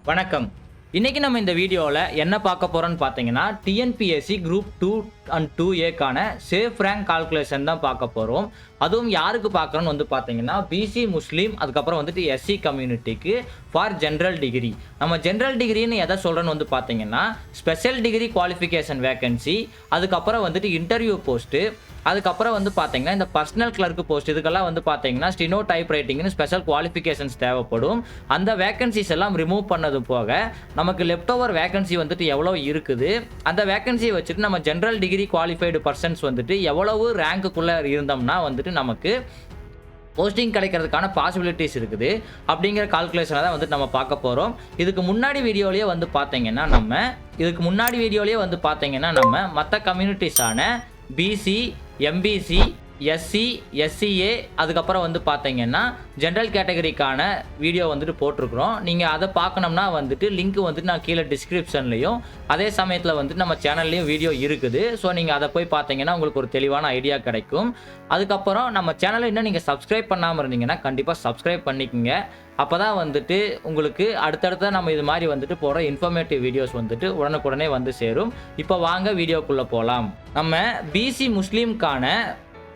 வணக்கம். இன்னைக்கு நம்ம இந்த வீடியோவில் என்ன பார்க்க போகிறோம்னு பார்த்தீங்கன்னா TNPSC group 2 and 2A safe rank calculation தான் பார்க்க போகிறோம். அதுவும் யாருக்கு பார்க்குறோன்னு வந்து பார்த்தீங்கன்னா பிசி முஸ்லீம், அதுக்கப்புறம் வந்துட்டு எஸ்சி கம்யூனிட்டிக்கு ஃபார் ஜென்ரல் டிகிரி. நம்ம ஜென்ரல் டிகிரின்னு எதை சொல்கிறோன்னு வந்து பார்த்தீங்கன்னா ஸ்பெஷல் டிகிரி குவாலிஃபிகேஷன் வேகன்சி, அதுக்கப்புறம் வந்துட்டு இன்டர்வியூ போஸ்ட்டு, அதுக்கப்புறம் வந்து பார்த்தீங்கன்னா இந்த பர்சனல் கிளர்க்கு போஸ்ட், இதுக்கெல்லாம் வந்து பார்த்தீங்கன்னா ஸ்டினோ டைப் ரைட்டிங்னு ஸ்பெஷல் குவாலிஃபிகேஷன்ஸ் தேவைப்படும். அந்த வேகன்சிஸ் எல்லாம் ரிமூவ் பண்ணது போக நமக்கு லெஃப்ட் ஓவர் வேகன்சி வந்துட்டு எவ்வளோ இருக்குது, அந்த வேகன்சியை வச்சுட்டு நம்ம ஜென்ரல் டிகிரி குவாலிஃபைடு பர்சன்ஸ் வந்துட்டு எவ்வளவு ரேங்க்குள்ளே இருந்தோம்னா வந்துட்டு நமக்கு போஸ்டிங் கிடைக்கிறதுக்கான பாசிபிலிட்டிஸ் இருக்குது அப்படிங்கிற கால்குலேஷனை தான் வந்துட்டு நம்ம பார்க்க போகிறோம். இதுக்கு முன்னாடி வீடியோலேயே வந்து பார்த்தீங்கன்னா நம்ம மற்ற கம்யூனிட்டிஸான பிசி, எம்பிசி, எஸ்சி, எஸ்சிஏ, அதுக்கப்புறம் வந்து பார்த்தீங்கன்னா ஜென்ரல் கேட்டகரிக்கான வீடியோ வந்துட்டு போட்டிருக்கிறோம். நீங்கள் அதை பார்க்கணும்னா வந்துட்டு லிங்க் வந்துட்டு நான் கீழே டிஸ்கிரிப்ஷன்லையும், அதே சமயத்தில் வந்துட்டு நம்ம சேனல்லையும் வீடியோ இருக்குது. ஸோ நீங்கள் அதை போய் பார்த்தீங்கன்னா உங்களுக்கு ஒரு தெளிவான ஐடியா கிடைக்கும். அதுக்கப்புறம் நம்ம சேனலை இன்னும் நீங்கள் சப்ஸ்கிரைப் பண்ணாமல் இருந்தீங்கன்னா கண்டிப்பாக சப்ஸ்கிரைப் பண்ணிக்கோங்க. அப்போ தான் வந்துட்டு உங்களுக்கு அடுத்தடுத்த நம்ம இது மாதிரி வந்துட்டு போகிற இன்ஃபர்மேட்டிவ் வீடியோஸ் வந்துட்டு உடனுக்குடனே வந்து சேரும். இப்போ வாங்க வீடியோக்குள்ளே போகலாம். நம்ம பிசி முஸ்லீம்கான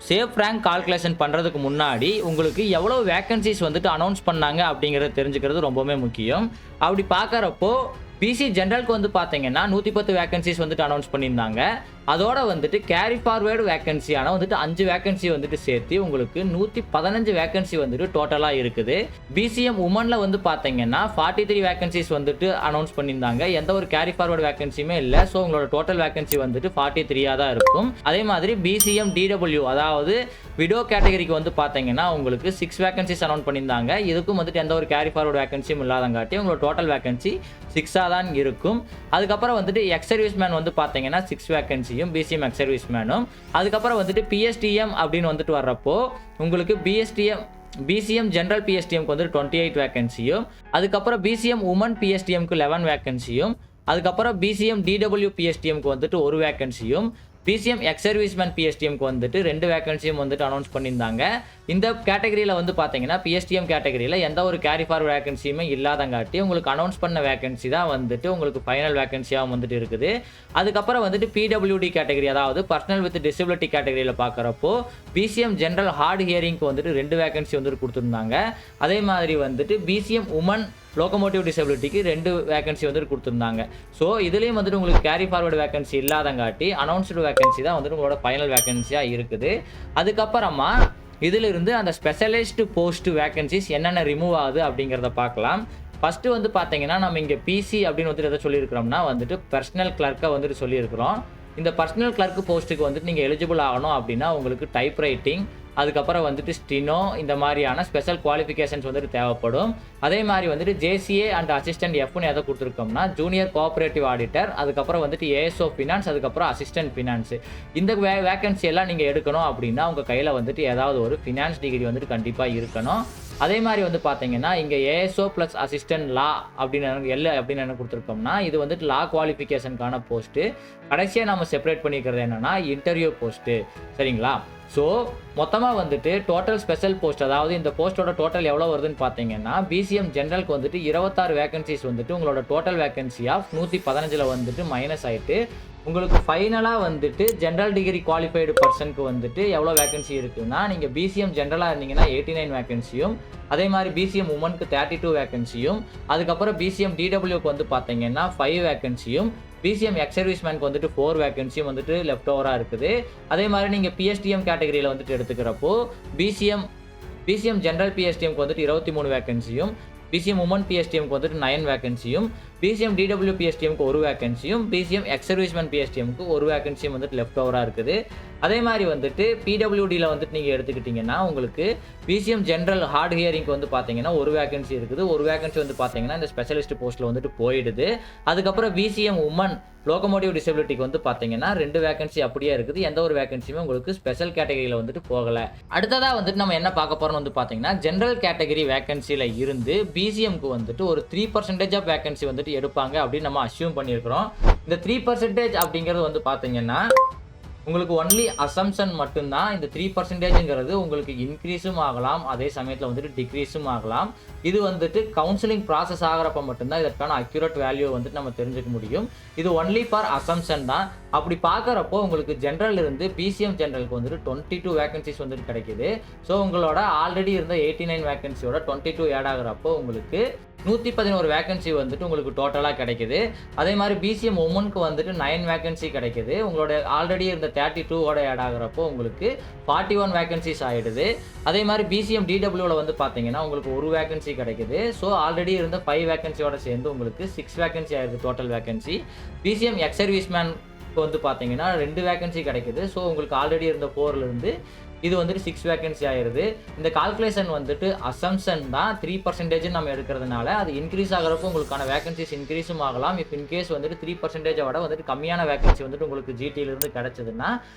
சேஃப் ரேங்க் கால்குலேஷன் பண்ணுறதுக்கு முன்னாடி உங்களுக்கு எவ்வளோ வேக்கன்சிஸ் வந்துட்டு அனௌன்ஸ் பண்ணாங்க அப்படிங்கிறத தெரிஞ்சுக்கிறது ரொம்பவே முக்கியம். அப்படி பார்க்குறப்போ பிசி ஜென்ரலுக்கு வந்து பார்த்தீங்கன்னா 110 வேகன்சிஸ் வந்துட்டு அனௌன்ஸ் பண்ணியிருந்தாங்க. அதோட வந்துட்டு கேரி ஃபார்வேர்டு வேகன்சியான வந்துட்டு 5 வேகன்சி வந்துட்டு சேர்த்து உங்களுக்கு 115 வேகன்சி வந்துட்டு டோட்டலாக இருக்குது. பிசிஎம் உமனில் வந்து பார்த்தீங்கன்னா 43 வேகன்சிஸ் வந்துட்டு அனௌன்ஸ் பண்ணியிருந்தாங்க. எந்த ஒரு கேரி ஃபார்வேர்டு வேகன்சியுமே இல்லை. ஸோ உங்களோட டோட்டல் வேகன்சி வந்துட்டு 43 தான் இருக்கும். அதே மாதிரி பிசிஎம் டிடபிள்யூ, அதாவது விடோ கேட்டகரிக்கு வந்து பார்த்தீங்கன்னா உங்களுக்கு 6 வேகன்சிஸ் அனௌன்ஸ் பண்ணியிருந்தாங்க. இதுக்கும் வந்துட்டு எந்த ஒரு கேரி ஃபார்வர்டு வேகன்சியும் இல்லாதங்காட்டி உங்களோட டோட்டல் வேகன்சி 6 தான் இருக்கும். அதுக்கப்புறம் வந்துட்டு எக்ஸ் சர்வீஸ் மேன் வந்து பார்த்தீங்கன்னா 6 வேகன்சியும் பிசிஎம் எக்ஸ் சர்வீஸ் மேனும். அதுக்கப்புறம் வந்துட்டு பிஎஸ்டிஎம் அப்படின்னு வந்துட்டு வர்றப்போ உங்களுக்கு பிசிஎம் ஜென்ரல் பிஎஸ்டிஎம்க்கு வந்துட்டு 28 வேகன்சியும், அதுக்கப்புறம் பிசிஎம் உமன் பிஎஸ்டிஎம்க்கு 11 வேகன்சியும், அதுக்கப்புறம் பிசிஎம் டிடபிள்யூ பிஎஸ்டிஎம்க்கு வந்துட்டு 1 வேகன்சியும், பிசிஎம் எக்ஸ் சர்வீஸ்மேன் பிஎஸ்டிஎம்க்கு வந்துட்டு 2 வேகன்சியும் வந்துட்டு அனௌன்ஸ் பண்ணியிருந்தாங்க. இந்த கேட்டகரியில் வந்து பார்த்தீங்கன்னா பிஎஸ்டிஎம் கேட்டகரியில் எந்த ஒரு கேரி ஃபார்வர்ட் வேகன்சியுமே இல்லாதங்காட்டி உங்களுக்கு அனௌன்ஸ் பண்ண வேகன்சி தான் வந்துட்டு உங்களுக்கு ஃபைனல் வேகன்சியாக வந்துட்டு இருக்குது. அதுக்கப்புறம் வந்துட்டு பிடபிள்யூடி கேட்டகரி, அதாவது பர்சனல் வித் டிசபிலிட்டி கேட்டகரியில் பார்க்குறப்போ பிசிஎம் ஜென்ரல் ஹார்ட் ஹியரிங்க்கு வந்துட்டு 2 வேகன்சி வந்துட்டு கொடுத்துருந்தாங்க. அதே மாதிரி வந்துட்டு பிசிஎம் உமன் லோகோமோட்டிவ் டிசபிலிட்டிக்கு 2 வேகன்சி வந்துட்டு கொடுத்துருந்தாங்க. ஸோ இதுலேயும் வந்துட்டு உங்களுக்கு கேரி ஃபார்வர்டு வேகன்சி இல்லாதங்காட்டி அனௌன்ஸ்டு வேகன்சி தான் வந்துட்டு உங்களோட ஃபைனல் வேகன்சியாக இருக்குது. அதுக்கப்புறமா இதிலிருந்து அந்த ஸ்பெஷலிஸ்ட் போஸ்ட் வேகன்சிஸ் என்னென்ன ரிமூவ் ஆகுது அப்படிங்கிறத பார்க்கலாம். ஃபஸ்ட்டு வந்து பார்த்தீங்கன்னா நம்ம இங்கே பிசி அப்படின்னு வந்துட்டு எதை சொல்லியிருக்கிறோம்னா வந்துட்டு பர்சனல் கிளர்க்கை வந்துட்டு சொல்லியிருக்கிறோம். இந்த பர்சனல் கிளர்க் போஸ்ட்டுக்கு வந்துட்டு நீங்கள் எலிஜிபிள் ஆகணும் அப்படின்னா உங்களுக்கு டைப் ரைட்டிங், அதுக்கப்புறம் வந்துட்டு ஸ்டினோ, இந்த மாதிரியான ஸ்பெஷல் குவாலிஃபிகேஷன்ஸ் வந்துட்டு தேவைப்படும். அதே மாதிரி வந்துட்டு ஜேசிஏ அண்ட் அசிஸ்டன்ட் எஃப்னு எதை கொடுத்துருக்கோம்னா ஜூனியர் கோஆப்ரேட்டிவ் ஆடிட்டர், அதுக்கப்புறம் வந்துட்டு ஏஎஸ்ஓ ஃபினான்ஸ், அதுக்கப்புறம் அசிஸ்டன்ட் ஃபினான்ஸ். இந்த வேகன்சி எல்லாம் நீங்கள் எடுக்கணும் அப்படின்னா உங்கள் கையில் வந்துட்டு ஏதாவது ஒரு ஃபினான்ஸ் டிகிரி வந்துட்டு கண்டிப்பாக இருக்கணும். அதே மாதிரி வந்து பார்த்தீங்கன்னா இங்கே ஏஎஸ்ஓ ப்ளஸ் அசிஸ்டன்ட் லா அப்படின்னு என்ன கொடுத்துருக்கோம்னா இது வந்துட்டு லா குவாலிஃபிகேஷனுக்கான போஸ்ட்டு. கடைசியாக நம்ம செப்பரேட் பண்ணிக்கிறது என்னென்னா இன்டர்வியூ போஸ்ட்டு. சரிங்களா? ஸோ மொத்தமாக வந்துட்டு டோட்டல் ஸ்பெஷல் போஸ்ட், அதாவது இந்த போஸ்ட்டோட டோட்டல் எவ்வளோ வருதுன்னு பார்த்தீங்கன்னா பிசிஎம் ஜென்ரலுக்கு வந்துட்டு 26 வேகன்சிஸ் வந்துட்டு உங்களோட டோட்டல் வேகன்சி ஆஃப் 115 வந்துட்டு மைனஸ் ஆகிட்டு உங்களுக்கு ஃபைனலாக வந்துட்டு ஜென்ரல் டிகிரி குவாலிஃபைடு பர்சனுக்கு வந்துட்டு எவ்வளோ வேகன்சி இருக்குன்னா நீங்கள் பிசிஎம் ஜென்ரலாக இருந்தீங்கன்னா 89 வேகன்சியும், அதே மாதிரி பிசிஎம் உமனுக்கு 32 வேகன்சியும், அதுக்கப்புறம் பிசிஎம் டிடபிள்யூக்கு வந்து பார்த்தீங்கன்னா 5 வேகன்சியும், பிசிஎம் எக்ஸ் சர்வீஸ்மேனுக்கு வந்துட்டு 4 வேகன்சியும் வந்துட்டு லெஃப்ட் ஓவராக இருக்குது. அதே மாதிரி நீங்கள் பிஎஸ்டிஎம் கேட்டகரியில் வந்துட்டு எடுத்துக்கிறப்போ பிசிஎம் ஜென்ரல் பிஎஸ்டிஎம்க்கு வந்துட்டு 23 வேகன்சியும், பிசிஎம் உமன் பிஎஸ்டிஎம்க்கு வந்துட்டு 9 வேகன்சியும், பிசிஎம் டிடபிள்யூ பிஎஸ்டிஎம்க்கு 1 வேகன்சியும், பிசிஎம் எக்ஸ் சர்வீஸ்மேன் பிஎஸ்டிஎம்க்கு 1 வேகன்சியும் வந்துட்டு லெஃப்ட் ஓவராக இருக்குது. அதே மாதிரி வந்துட்டு பிடபிள்யூடியில் வந்துட்டு நீங்கள் எடுத்துக்கிட்டிங்கன்னா உங்களுக்கு பிசிஎம் ஜென்ரல் ஹார்ட் ஹியரிங்க்கு வந்து பார்த்தீங்கன்னா 1 வேகன்சி இருக்குது. 1 வேகன்சி வந்து பார்த்தீங்கன்னா இந்த ஸ்பெஷலிஸ்ட் போஸ்ட்டில் வந்துட்டு போயிடுது. அதுக்கப்புறம் பிசிஎம் உமன் லோகோமோட்டிவ் டிசபிலிட்டிக்கு வந்து பார்த்தீங்கன்னா 2 வேகன்சி அப்படியே இருக்குது. எந்த ஒரு வேகன்சியுமே உங்களுக்கு ஸ்பெஷல் கேட்டகரியில் வந்துட்டு போகலை. அடுத்ததாக வந்துட்டு நம்ம என்ன பார்க்க போகிறோம்னு வந்து பார்த்தீங்கன்னா ஜென்ரல் கேட்டகரி வேகன்சியில் இருந்து பிசிஎம்க்கு வந்துட்டு ஒரு 3% ஆஃப் வேகன்சி வந்துட்டு எடுப்பாங்க அப்படின்னு நம்ம அஸ்யூம் பண்ணியிருக்கிறோம். இந்த 3% அப்படிங்கிறது வந்து பார்த்தீங்கன்னா உங்களுக்கு ஒன்லி அசம்ஷன் மட்டும்தான். இந்த 3%ங்கிறது உங்களுக்கு இன்க்ரீஸும் ஆகலாம், அதே சமயத்தில் வந்துட்டு டிக்ரீஸும் ஆகலாம். இது வந்துட்டு கவுன்சிலிங் ப்ராசஸ் ஆகிறப்ப மட்டும்தான் இதற்கான அக்யூரேட் வேல்யூ வந்துட்டு நம்ம தெரிஞ்சுக்க முடியும். இது ஒன்லி ஃபார் அசம்ஷன் தான். அப்படி பார்க்குறப்போ உங்களுக்கு ஜென்ரல் இருந்து பிசிஎம் ஜென்ரலுக்கு வந்துட்டு 22 வேகன்சிஸ் வந்துட்டு கிடைக்குது. ஸோ உங்களோட ஆல்ரெடி இருந்த 89 வேகன்சியோட 22 ஆட் ஆகிறப்போ உங்களுக்கு 111 வேகன்சி வந்துட்டு உங்களுக்கு டோட்டலாக கிடைக்குது. அதே மாதிரி பிசிஎம் உமனுக்கு வந்துட்டு 9 வேகன்சி கிடைக்குது. உங்களோட ஆல்ரெடி இருந்த 32ஓட ஆட் ஆகிறப்போ உங்களுக்கு 41 வேகன்சிஸ் ஆகிடுது. அதே மாதிரி பிசிஎம் டிடபிள்யூவில் வந்து பார்த்தீங்கன்னா உங்களுக்கு ஒரு வேகன்சி கிடைக்குது. ஸோ ஆல்ரெடி இருந்த 5 வேகன்சியோட சேர்ந்து உங்களுக்கு 6 வேகன்சி ஆயிடுது total vacancy. PCM ex serviceman வந்து பார்த்தீங்கன்னா 2 வேகன்சி கிடைக்குது. ஸோ உங்களுக்கு ஆல்ரெடி இருந்த 4லேருந்து இது வந்துட்டு 6 வேகன்சி ஆயிடுது. இந்த கால்குலேஷன் வந்துட்டு அசம்ஷன் தான். 3% நம்ம எடுக்கிறதுனால அது இன்க்ரீஸ் ஆகிறப்போ உங்களுக்கான வேகன்சிஸ் இன்க்ரீஸும் ஆகலாம். இப்போ இன்கேஸ் வந்துட்டு 3% விட வந்துட்டு கம்மியான வேகன்சி வந்துட்டு உங்களுக்கு ஜிடியிலிருந்து கிடைச்சதுன்னா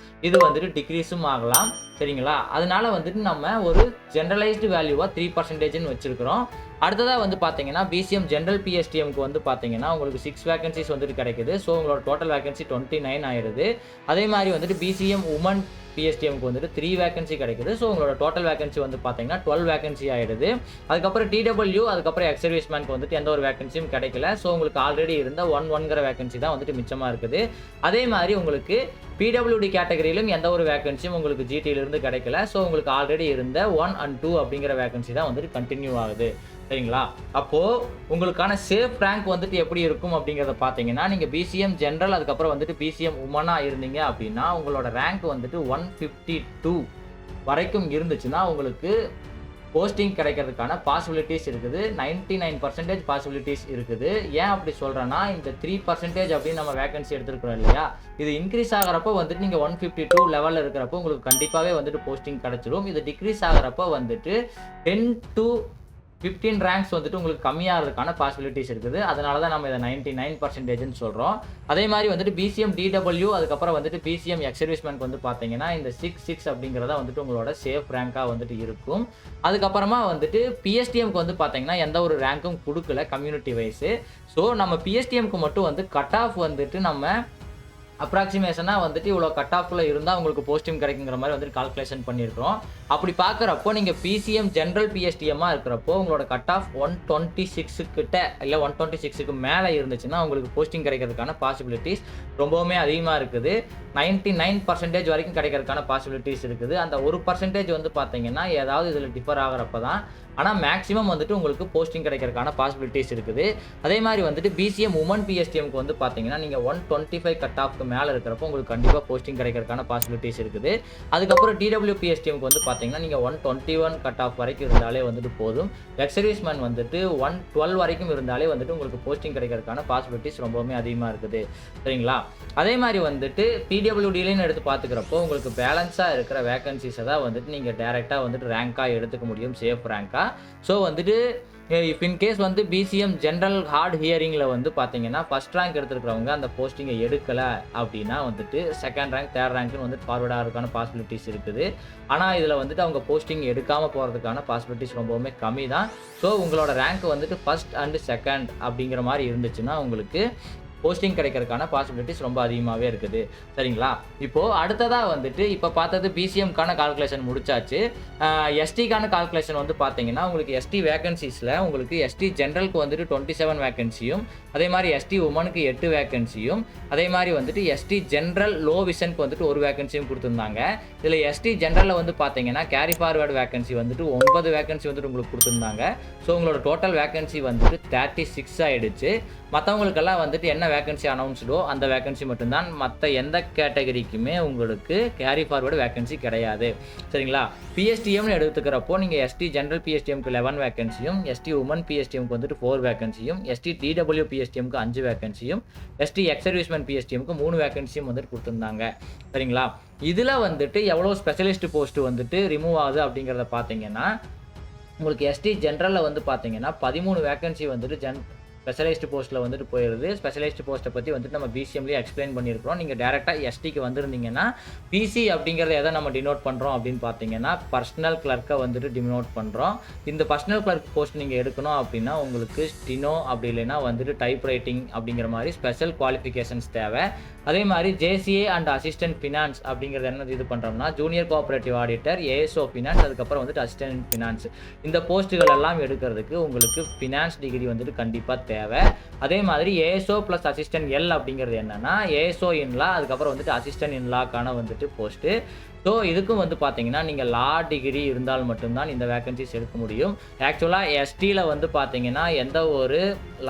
இது வந்துட்டு டிக்ரீஸும் ஆகலாம். சரிங்களா? அதனால வந்துட்டு நம்ம ஒரு ஜென்ரலைஸ்டு வேல்யூவாக 3%ன்னு வச்சிருக்கிறோம். அடுத்ததாக வந்து பார்த்தீங்கன்னா பிசிஎம் ஜென்ரல் பிஎஸ்டிஎம்க்கு வந்து பார்த்தீங்கன்னா உங்களுக்கு 6 வேகன்சிஸ் வந்துட்டு கிடைக்குது. ஸோ உங்களோட டோட்டல் வேகன்சி 29 ஆயிடுது. அதே மாதிரி வந்துட்டு பிசிஎம் உமன் பிஎஸ்டிஎம்க்கு வந்துட்டு 3 வேகன்சி கிடைக்குது. ஸோ உங்களோட டோட்டல் வேகன்சி வந்து பார்த்தீங்கன்னா 12 வேகன்சி ஆயிடுது. அதுக்கப்புறம் டிடபிள்யூ அதுக்கப்புறம் எக்ஸ் சர்வீஸ்மேனுக்கு வந்துட்டு எந்த ஒரு வேகன்சியும் கிடைக்கல. ஸோ உங்களுக்கு ஆல்ரெடி இருந்த 1ங்கிற வேகன்சி தான் வந்துட்டு மிச்சமாக இருக்குது. அதே மாதிரி உங்களுக்கு பிடபிள்யூடி கேட்டகரியிலும் எந்த ஒரு வேகன்சியும் உங்களுக்கு ஜிடியிலிருந்து கிடைக்கல. ஸோ உங்களுக்கு ஆல்ரெடி இருந்த 1 and 2 அப்படிங்கிற வேகன்சி தான் வந்துட்டு கண்டினியூ ஆகுது. சரிங்களா? அப்போது உங்களுக்கான சேஃப் ரேங்க் வந்துட்டு எப்படி இருக்கும் அப்படிங்கிறத பார்த்தீங்கன்னா நீங்கள் பிசிஎம் ஜென்ரல் அதுக்கப்புறம் வந்துட்டு பிசிஎம் உமனாக இருந்தீங்க அப்படின்னா உங்களோட ரேங்க் வந்துட்டு 152 வரைக்கும் இருந்துச்சுன்னா உங்களுக்கு போஸ்டிங் கிடைக்கிறதுக்கான பாசிபிலிட்டிஸ் இருக்குது. 99% பாசிபிலிட்டிஸ் இருக்குது. ஏன் அப்படி சொல்கிறேன்னா இந்த 3% அப்படின்னு நம்ம வேகன்சி எடுத்துருக்கிறோம் இல்லையா, இது இன்க்ரீஸ் ஆகிறப்போ வந்துட்டு நீங்கள் 152 லெவலில் இருக்கிறப்போ உங்களுக்கு கண்டிப்பாகவே வந்துட்டு போஸ்டிங் கிடச்சிரும். இது டிக்ரீஸ் ஆகிறப்போ வந்துட்டு 10 to 15 ரேங்க்ஸ் வந்துட்டு உங்களுக்கு கம்மியாகிறதுக்கான பாசிபிலிட்டிஸ் இருக்குது. அதனால தான் நம்ம இதை 99%ன்னு சொல்கிறோம். அதே மாதிரி வந்துட்டு பிசிஎம் டிடபிள்யூ அதுக்கப்புறம் வந்துட்டு பிசிஎம் எக்ஸ் சர்வீஸ்மேனுக்கு வந்து பார்த்தீங்கன்னா இந்த 6 அப்படிங்கிறத வந்துட்டு உங்களோட சேஃப் ரேங்காக வந்துட்டு இருக்கும். அதுக்கப்புறமா வந்துட்டு பிஎஸ்டிஎம்க்கு வந்து பார்த்தீங்கன்னா எந்த ஒரு ரேங்க்கும் கொடுக்கல கம்யூனிட்டி வைஸு. ஸோ நம்ம பிஎஸ்டிஎம்க்கு மட்டும் வந்து கட் ஆஃப் வந்துட்டு நம்ம அப்ராக்சிமேஷனாக வந்துட்டு இவ்வளோ கட் ஆஃபில் இருந்தால் உங்களுக்கு போஸ்டிங் கிடைக்குங்கிற மாதிரி வந்துட்டு கால்குலேஷன் பண்ணியிருக்கிறோம். அப்படி பார்க்குறப்போ நீங்கள் பிசிஎம் ஜென்ரல் பிஎஸ்டிஎம்மாக இருக்கிறப்போ உங்களோட கட் ஆஃப் 126 கிட்ட இல்லை 126க்கு மேலே இருந்துச்சுன்னா உங்களுக்கு போஸ்டிங் கிடைக்கிறதுக்கான பாசிபிலிட்டிஸ் ரொம்பவுமே அதிகமாக இருக்குது. 99% வரைக்கும் கிடைக்கிறதுக்கான பாசிபிலிட்டிஸ் இருக்குது. அந்த 1% வந்து பார்த்தீங்கன்னா ஏதாவது இதில் டிஃபர் ஆகிறப்ப தான். ஆனால் மேக்ஸிமம் வந்துட்டு உங்களுக்கு போஸ்டிங் கிடைக்கிறதுக்கான பாசிபிலிட்டிஸ் இருக்குது. அதே மாதிரி வந்துட்டு பிசிஎம் உமன் பிஎஸ்டிஎம்க்கு வந்து பார்த்தீங்கன்னா நீங்கள் 125 கட் ஆஃப்க்கு மேலே இருக்கிறப்போ உங்களுக்கு கண்டிப்பாக போஸ்டிங் கிடைக்கிறதுக்கான பாசிபிலிட்டிஸ் இருக்குது. அதுக்கப்புறம் டிடபிள்யூ பிஎஸ்டிஎம்க்கு வந்து பார்த்தீங்கன்னா நீங்கள் 121 கட் ஆஃப் வரைக்கும் இருந்தாலே வந்துட்டு போதும். எக்ஸ் சர்வீஸ்மேன் வந்துட்டு 112 வரைக்கும் இருந்தாலே வந்துட்டு உங்களுக்கு போஸ்டிங் கிடைக்கிறதுக்கான பாசிபிலிட்டிஸ் ரொம்பவுமே அதிகமாக இருக்குது. சரிங்களா? அதே மாதிரி வந்துட்டு பிடபிள்யூடிலையும் எடுத்து பார்த்துக்கிறப்போ உங்களுக்கு பேலன்ஸாக இருக்கிற வேகன்சிஸை தான் வந்துட்டு நீங்கள் டேரெக்டாக வந்துட்டு ரேங்காக எடுத்துக்க முடியும், சேஃப் ரேங்காக. ஸோ வந்துட்டு இஃப் இன்கேஸ் வந்து பிசிஎம் ஜென்ரல் ஹார்ட் ஹியரிங்கில் வந்து பார்த்தீங்கன்னா ஃபஸ்ட் ரேங்க் எடுத்துருக்கிறவங்க அந்த போஸ்டிங்கை எடுக்கலை அப்படின்னா வந்துட்டு செகண்ட் ரேங்க் தேர்ட் ரேங்க்னு வந்துட்டு ஃபார்வர்ட் ஆகிறதுக்கான பாசிபிலிட்டிஸ் இருக்குது. ஆனால் இதில் வந்துட்டு அவங்க போஸ்டிங் எடுக்காமல் போகிறதுக்கான பாசிபிலிட்டிஸ் ரொம்பவுமே கம்மி தான். ஸோ உங்களோட ரேங்க் வந்துட்டு ஃபஸ்ட் அண்டு செகண்ட் அப்படிங்கிற மாதிரி இருந்துச்சுன்னா உங்களுக்கு போஸ்டிங் கிடைக்கிறதுக்கான பாசிபிலிட்டிஸ் ரொம்ப அதிகமாகவே இருக்குது. சரிங்களா? இப்போது அடுத்ததாக வந்துட்டு இப்போ பார்த்தது பிசிஎம்க்கான கால்குலேஷன் முடிச்சாச்சு. எஸ்டிக்கான கால்குலேஷன் வந்து பார்த்தீங்கன்னா உங்களுக்கு எஸ்டி வேகன்சிஸில் உங்களுக்கு எஸ்டி ஜென்ரலுக்கு வந்துட்டு 27 வேகன்சியும் அதே மாதிரி எஸ்டி உமனுக்கு 8 வேகன்சியும் அதே மாதிரி வந்துட்டு எஸ்டி ஜென்ரல் லோ விஷனுக்கு வந்துட்டு 1 வேகன்சியும் கொடுத்துருந்தாங்க. இதில் எஸ்டி ஜென்ரலில் வந்து பார்த்தீங்கன்னா கேரி ஃபார்வர்டு வேகன்சி வந்துட்டு 9 வேகன்சி வந்துட்டு உங்களுக்கு கொடுத்துருந்தாங்க. ஸோ உங்களோட டோட்டல் வேகன்சி வந்துட்டு 36 ஆகிடுச்சு. மற்றவங்களுக்கெல்லாம் வந்துட்டு என்ன வேகன்சி அனௌன்ஸ்டோ அந்த வேகன்சி மட்டும்தான். மற்ற எந்த கேட்டகரிக்குமே உங்களுக்கு கேரி ஃபார்வர்டு வேகன்சி கிடையாது. சரிங்களா? பிஎஸ்டிஎம்னு எடுத்துக்கிறப்போ நீங்கள் எஸ்டி ஜென்ரல் பிஎஸ்டிஎம்க்கு 11 வேகன்சியும் எஸ்டி உமன் பிஎஸ்டிஎம்க்கு வந்துட்டு 4 வேகன்சியும் எஸ்டி டிடபிள்யூ பிஎஸ்டிஎம்க்கு 5 வேகன்சியும் எஸ்டி எக்ஸ் சர்வீஸ்மேன் பிஎஸ்டிஎம்க்கு 3 வேகன்சியும் வந்துட்டு கொடுத்துருந்தாங்க. சரிங்களா? இதில் வந்துட்டு எவ்வளோ ஸ்பெஷலிஸ்ட் போஸ்ட்டு வந்துட்டு ரிமூவ் ஆகுது அப்படிங்கிறத பார்த்தீங்கன்னா உங்களுக்கு எஸ்டி ஜென்ரலில் வந்து பார்த்தீங்கன்னா 13 வேகன்சி வந்துட்டு ஸ்பெஷலைஸ்டு போஸ்ட்டில் வந்துட்டு போயிடுது. ஸ்பெஷலைஸ்டு போஸ்ட்டை பற்றி வந்துட்டு நம்ம பிசிஎம்லேயே எக்ஸ்பிளைன் பண்ணியிருக்கிறோம். நீங்கள் டேரெக்டாக எஸ்டிக்கு வந்திருந்தீங்கன்னா பிசி அப்படிங்கிறத எதை நம்ம டினோட் பண்ணுறோம் அப்படின்னு பார்த்தீங்கன்னா பர்சனல் கிளர்க்கை வந்துட்டு டினோட் பண்ணுறோம். இந்த பர்சனல் கிளர்க் போஸ்ட் நீங்கள் எடுக்கணும் அப்படின்னா உங்களுக்கு ஸ்டினோ அப்படி இல்லைன்னா வந்துட்டு டைப் ரைட்டிங் அப்படிங்கிற மாதிரி ஸ்பெஷல் குவாலிஃபிகேஷன்ஸ் தேவை. அதே மாதிரி ஜேசிஏ அண்ட் அசிஸ்டன்ட் ஃபினான்ஸ் அப்படிங்கிறது என்ன இது பண்ணுறோம்னா junior cooperative auditor, ASO finance, அதுக்கப்புறம் வந்துட்டு அசிஸ்டன்ட் ஃபினான்ஸ். இந்த போஸ்ட்டுகள் எல்லாம் எடுக்கிறதுக்கு உங்களுக்கு ஃபினான்ஸ் டிகிரி வந்துட்டு கண்டிப்பாக தேவை. அதே மாதிரி ஏஎஸ்ஓ ப்ளஸ் அசிஸ்டன்ட் எல் அப்படிங்கிறது என்னன்னா ஏஎஸ்ஓ இன்லா, அதுக்கப்புறம் வந்துட்டு அசிஸ்டன்ட் இன்லாக்கான வந்துட்டு போஸ்ட்டு. ஸோ இதுக்கும் வந்து பார்த்தீங்கன்னா நீங்கள் லா டிகிரி இருந்தால் மட்டும்தான் இந்த வேகன்சிஸ் எடுக்க முடியும். ஆக்சுவலாக எஸ்டியில் வந்து பார்த்தீங்கன்னா எந்த ஒரு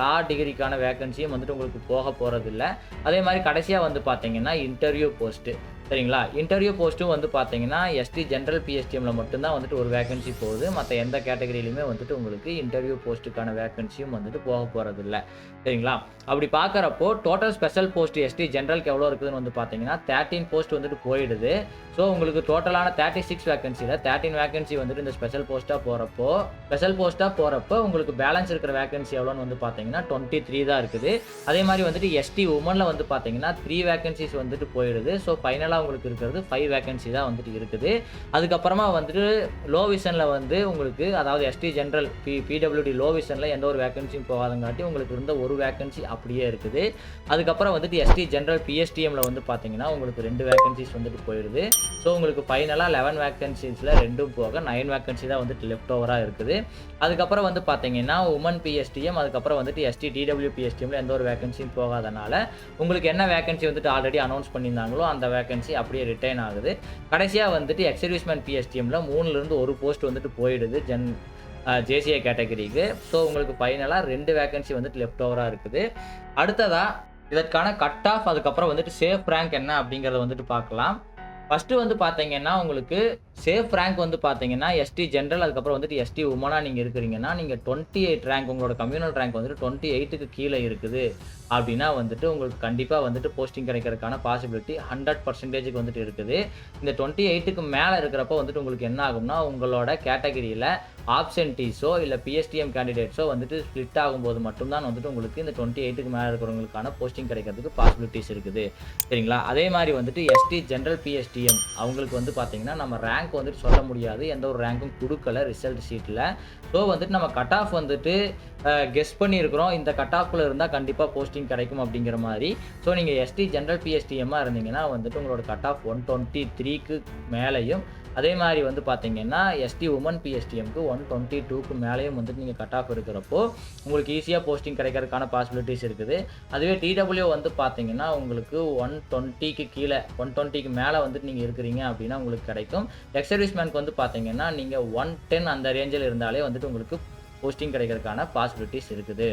லா டிகிரிக்கான வேகன்சியும் வந்துட்டு உங்களுக்கு போக போகிறதில்ல. அதே மாதிரி கடைசியாக வந்து பார்த்தீங்கன்னா இன்டர்வியூ போஸ்ட்டு, சரிங்களா? இன்டர்வியூ போஸ்ட்டும் வந்து பார்த்தீங்கன்னா எஸ்டி ஜென்ரல் பிஎஸ்டிஎம்ல மட்டும்தான் வந்துட்டு ஒரு வேகன்சி போகுது. மற்ற எந்த கேட்டகரியிலுமே வந்துட்டு உங்களுக்கு இன்டர்வியூ போஸ்ட்டுக்கான வேகன்சியும் வந்துட்டு போக போகிறதில்ல, சரிங்களா? அப்படி பார்க்குறப்போ டோட்டல் ஸ்பெஷல் போஸ்ட் எஸ்டி ஜென்ரலுக்கு எவ்வளோ இருக்குதுன்னு வந்து பார்த்தீங்கன்னா 13 போஸ்ட் வந்துட்டு போயிடுது. ஸோ உங்களுக்கு டோட்டலான 36 வேகன்சியில் 13 வேகன்சி வந்துட்டு இந்த ஸ்பெஷல் போஸ்ட்டாக போகிறப்போ உங்களுக்கு பேலன்ஸ் இருக்கிற வேகன்சி எவ்வளோன்னு வந்து பார்த்தீங்கன்னா 23 தான் இருக்குது. அதே மாதிரி வந்துட்டு எஸ்டி உமனில் வந்து பார்த்தீங்கன்னா 3 வேகன்சிஸ் வந்துட்டு போயிடுது. ஸோ ஃபைனலாக உங்களுக்கு இருக்கிறது 5 வேகன்சி தான் வந்துட்டு இருக்குது. அதுக்கப்புறமா வந்துட்டு லோ விஷனில் வந்து உங்களுக்கு அதாவது எஸ்டி ஜென்ரல் பிடபிள்யூடி லோ விஷனில் எந்த ஒரு வேகன்சியும் போகாதங்காட்டி உங்களுக்கு இருந்த ஒரு வேகன்சி அப்படியே இருக்குது. அதுக்கப்புறம் வந்துட்டு எஸ்டி ஜென்ரல் பிஎஸ்டிஎம்ல வந்து பார்த்தீங்கன்னா உங்களுக்கு 2 வேகன்சிஸ் வந்துட்டு போயிடுது. ஸோ உங்களுக்கு ஃபைனலாக 11 வேகன்சிஸில் 2 போக 9 வேகன்சி தான் வந்துட்டு லெஃப்ட் ஓவராக இருக்குது. அதுக்கப்புறம் வந்து பார்த்தீங்கன்னா உமன் பிஎஸ்டிஎம், அதுக்கப்புறம் வந்துட்டு எஸ்டி டிடபிள்யூ பிஎஸ்டிஎம்ல எந்த ஒரு வேகன்சியும் போகாதனால உங்களுக்கு என்ன வேகன்சி வந்துட்டு ஆல்ரெடி அனௌன்ஸ் பண்ணியிருந்தாங்களோ அந்த வேகன்சி அப்படியே ரிட்டைன் ஆகுது. கடைசியாக வந்துட்டு எக்ஸர்வீஸ்மென்ட் பிஎஸ்டிஎம்ல 3லேருந்து 1 போஸ்ட் வந்துட்டு போயிடுது ஜேசிஏ கேட்டகரிக்கு. ஸோ உங்களுக்கு ஃபைனலாக 2 வேகன்சி வந்துட்டு லெஃப்ட் ஓவராக இருக்குது. அடுத்ததாக இதற்கான கட் ஆஃப் அதுக்கப்புறம் வந்துட்டு சேஃப் ரேங்க் என்ன அப்படிங்கிறத வந்துட்டு பார்க்கலாம். ஃபஸ்ட்டு வந்து பார்த்தீங்கன்னா உங்களுக்கு சேஃப் ரேங்க் வந்து பார்த்தீங்கன்னா எஸ்டி ஜென்ரல் அதுக்கப்புறம் வந்துட்டு எஸ்டி உமனாக நீங்கள் இருக்கிறீங்கன்னா நீங்கள் 28 ரேங்க் உங்களோட கம்யூனல் ரேங்க் வந்துட்டு 28க்கு கீழே இருக்குது அப்படின்னா வந்துட்டு உங்களுக்கு கண்டிப்பாக வந்துட்டு போஸ்டிங் கிடைக்கிறதுக்கான பாசிபிலிட்டி 100% வந்துட்டு இருக்குது. இந்த 28க்கு மேலே இருக்கிறப்போ வந்துட்டு உங்களுக்கு என்ன ஆகும்னா உங்களோட கேட்டகரியில் ஆப்சென்டீஸோ இல்லை பிஎஸ்டிஎம் கேண்டிடேட்ஸோ வந்துட்டு ஸ்ப்ளிட் ஆகும்போது மட்டும்தான் வந்துட்டு உங்களுக்கு இந்த 28க்கு மேலே இருக்கிறவங்களுக்கான போஸ்டிங் கிடைக்கிறதுக்கு பாசிபிலிட்டிஸ் இருக்குது, சரிங்களா? அதே மாதிரி வந்துட்டு எஸ்டி ஜென்ரல் பிஎஸ்டிஎம் அவங்களுக்கு வந்து பார்த்தீங்கன்னா நம்ம ரேங்க் வந்துட்டு சொல்ல முடியாது, எந்த ஒரு ரேங்க்கும் கொடுக்கல ரிசல்ட் ஷீட்டில். ஸோ வந்துட்டு நம்ம கட் ஆஃப் வந்துட்டு கெஸ் பண்ணியிருக்கிறோம், இந்த கட் ஆஃபில் இருந்தால் கண்டிப்பாக போஸ்டிங் கிடைக்கும் அப்படிங்கிற மாதிரி. ஸோ நீங்கள் எஸ்டி ஜென்ரல் பிஎஸ்டிஎம்மாக இருந்தீங்கன்னா வந்துட்டு உங்களோட கட் ஆஃப் 123க்கு மேலேயும், அதே மாதிரி வந்து பார்த்தீங்கன்னா எஸ்டி உமன் பிஎஸ்டிஎம்க்கு 122க்கு மேலேயும் வந்துட்டு நீங்கள் கட் ஆஃப் இருக்கிறப்போ உங்களுக்கு ஈஸியாக போஸ்டிங் கிடைக்கிறதுக்கான பாசிபிலிட்டிஸ் இருக்குது. அதுவே டிடபிள்யூ வந்து பார்த்தீங்கன்னா உங்களுக்கு 120க்கு கீழே 120க்கு மேலே வந்துட்டு நீங்கள் இருக்கிறீங்க அப்படின்னா உங்களுக்கு கிடைக்கும். எக்ஸர்வீஸ்மேனுக்கு வந்து பார்த்தீங்கன்னா நீங்கள் 110 அந்த ரேஞ்சில் இருந்தாலே வந்துட்டு உங்களுக்கு போஸ்டிங் கிடைக்கிறதுக்கான பாசிபிலிட்டிஸ் இருக்குது.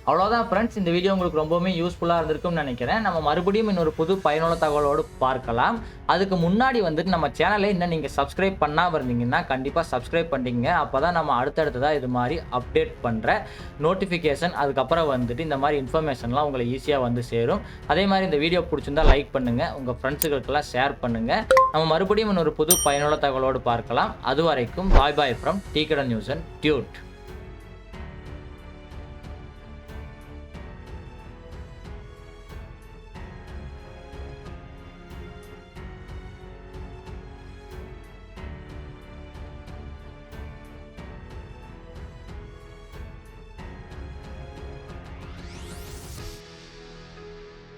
அவ்வளோதான் ஃப்ரெண்ட்ஸ், இந்த வீடியோ உங்களுக்கு ரொம்பவுமே யூஸ்ஃபுல்லாக இருந்திருக்கும்னு நினைக்கிறேன். நம்ம மறுபடியும் இன்னொரு புது பயனுள்ள தகவலோடு பார்க்கலாம். அதுக்கு முன்னாடி வந்துட்டு நம்ம சேனலை இன்னும் நீங்கள் சப்ஸ்கிரைப் பண்ணாமல் இருந்தீங்கன்னா கண்டிப்பாக சப்ஸ்கிரைப் பண்ணிங்க. அப்போ தான் நம்ம அடுத்தடுத்ததாக இது மாதிரி அப்டேட் பண்ணுற நோட்டிஃபிகேஷன் அதுக்கப்புறம் வந்துட்டு இந்த மாதிரி இன்ஃபர்மேஷன்லாம் உங்களை ஈஸியாக வந்து சேரும். அதே மாதிரி இந்த வீடியோ பிடிச்சிருந்தா லைக் பண்ணுங்கள், உங்கள் ஃப்ரெண்ட்ஸுகளுக்கெல்லாம் ஷேர் பண்ணுங்கள். நம்ம மறுபடியும் இன்னொரு புது பயனுள்ள தகவலோடு பார்க்கலாம். அது வரைக்கும் பாய் ஃப்ரம் டீ கடை நியூஸ் அண்ட் டியூட்.